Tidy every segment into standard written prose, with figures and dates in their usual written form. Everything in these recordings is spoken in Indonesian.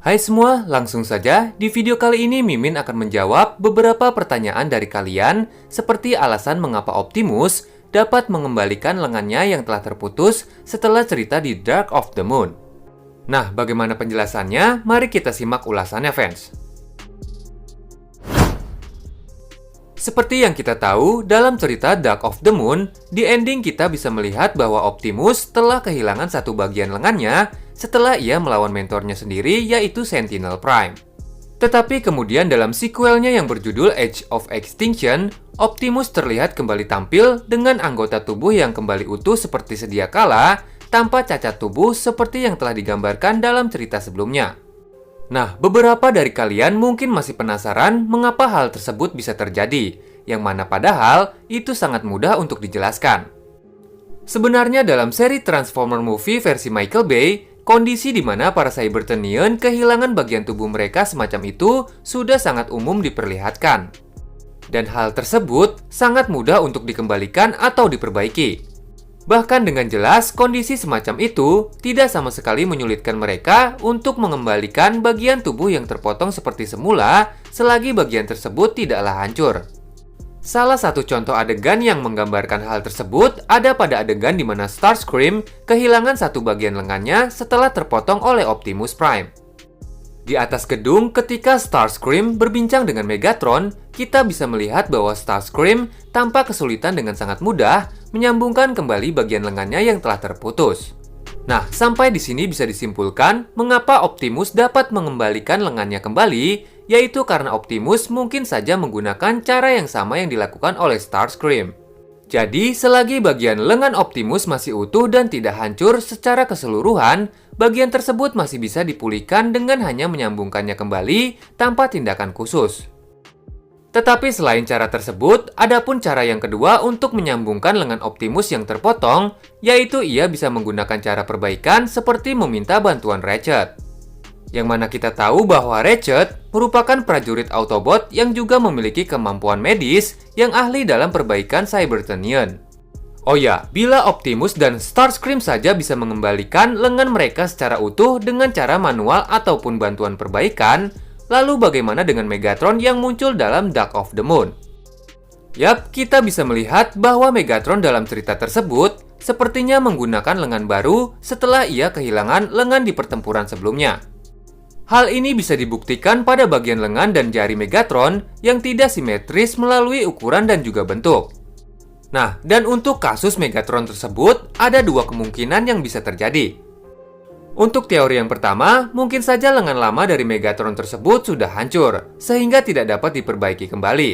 Hai semua, langsung saja di video kali ini Mimin akan menjawab beberapa pertanyaan dari kalian seperti alasan mengapa Optimus dapat mengembalikan lengannya yang telah terputus setelah cerita di Dark of the Moon. Nah, bagaimana penjelasannya? Mari kita simak ulasannya, fans. Seperti yang kita tahu, dalam cerita Dark of the Moon, di ending kita bisa melihat bahwa Optimus telah kehilangan satu bagian lengannya setelah ia melawan mentornya sendiri, yaitu Sentinel Prime. Tetapi kemudian dalam sequelnya yang berjudul Age of Extinction, Optimus terlihat kembali tampil dengan anggota tubuh yang kembali utuh seperti sedia kala, tanpa cacat tubuh seperti yang telah digambarkan dalam cerita sebelumnya. Nah, beberapa dari kalian mungkin masih penasaran mengapa hal tersebut bisa terjadi, yang mana padahal itu sangat mudah untuk dijelaskan. Sebenarnya dalam seri Transformer Movie versi Michael Bay, kondisi di mana para Cybertronian kehilangan bagian tubuh mereka semacam itu sudah sangat umum diperlihatkan. Dan hal tersebut sangat mudah untuk dikembalikan atau diperbaiki. Bahkan dengan jelas, kondisi semacam itu tidak sama sekali menyulitkan mereka untuk mengembalikan bagian tubuh yang terpotong seperti semula selagi bagian tersebut tidaklah hancur. Salah satu contoh adegan yang menggambarkan hal tersebut ada pada adegan di mana Starscream kehilangan satu bagian lengannya setelah terpotong oleh Optimus Prime. Di atas gedung, ketika Starscream berbincang dengan Megatron, kita bisa melihat bahwa Starscream tanpa kesulitan dengan sangat mudah menyambungkan kembali bagian lengannya yang telah terputus. Nah, sampai di sini bisa disimpulkan mengapa Optimus dapat mengembalikan lengannya kembali, yaitu karena Optimus mungkin saja menggunakan cara yang sama yang dilakukan oleh Starscream. Jadi, selagi bagian lengan Optimus masih utuh dan tidak hancur secara keseluruhan, bagian tersebut masih bisa dipulihkan dengan hanya menyambungkannya kembali tanpa tindakan khusus. Tetapi selain cara tersebut, ada pun cara yang kedua untuk menyambungkan lengan Optimus yang terpotong, yaitu ia bisa menggunakan cara perbaikan seperti meminta bantuan Ratchet. Yang mana kita tahu bahwa Ratchet merupakan prajurit Autobot yang juga memiliki kemampuan medis yang ahli dalam perbaikan Cybertronian. Oh ya, bila Optimus dan Starscream saja bisa mengembalikan lengan mereka secara utuh dengan cara manual ataupun bantuan perbaikan, lalu bagaimana dengan Megatron yang muncul dalam Dark of the Moon? Yap, kita bisa melihat bahwa Megatron dalam cerita tersebut sepertinya menggunakan lengan baru setelah ia kehilangan lengan di pertempuran sebelumnya. Hal ini bisa dibuktikan pada bagian lengan dan jari Megatron yang tidak simetris melalui ukuran dan juga bentuk. Nah, dan untuk kasus Megatron tersebut, ada dua kemungkinan yang bisa terjadi. Untuk teori yang pertama, mungkin saja lengan lama dari Megatron tersebut sudah hancur, sehingga tidak dapat diperbaiki kembali.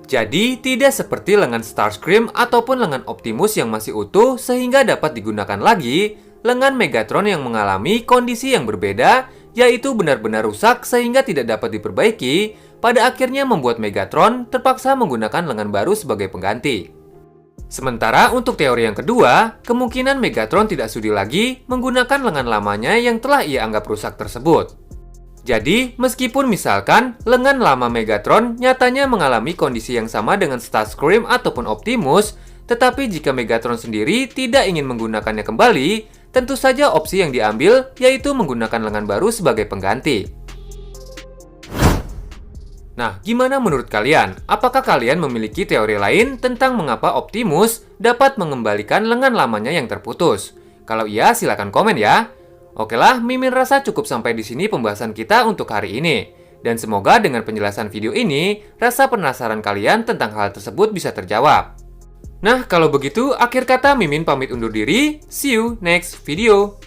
Jadi, tidak seperti lengan Starscream ataupun lengan Optimus yang masih utuh sehingga dapat digunakan lagi, lengan Megatron yang mengalami kondisi yang berbeda, yaitu benar-benar rusak sehingga tidak dapat diperbaiki, pada akhirnya membuat Megatron terpaksa menggunakan lengan baru sebagai pengganti. Sementara untuk teori yang kedua, kemungkinan Megatron tidak sudi lagi menggunakan lengan lamanya yang telah ia anggap rusak tersebut. Jadi, meskipun misalkan lengan lama Megatron nyatanya mengalami kondisi yang sama dengan Starscream ataupun Optimus, tetapi jika Megatron sendiri tidak ingin menggunakannya kembali, tentu saja opsi yang diambil yaitu menggunakan lengan baru sebagai pengganti. Nah, gimana menurut kalian? Apakah kalian memiliki teori lain tentang mengapa Optimus dapat mengembalikan lengan lamanya yang terputus? Kalau iya, silakan komen ya. Oke lah, Mimin rasa cukup sampai di sini pembahasan kita untuk hari ini. Dan semoga dengan penjelasan video ini, rasa penasaran kalian tentang hal tersebut bisa terjawab. Nah, kalau begitu, akhir kata Mimin pamit undur diri. See you next video.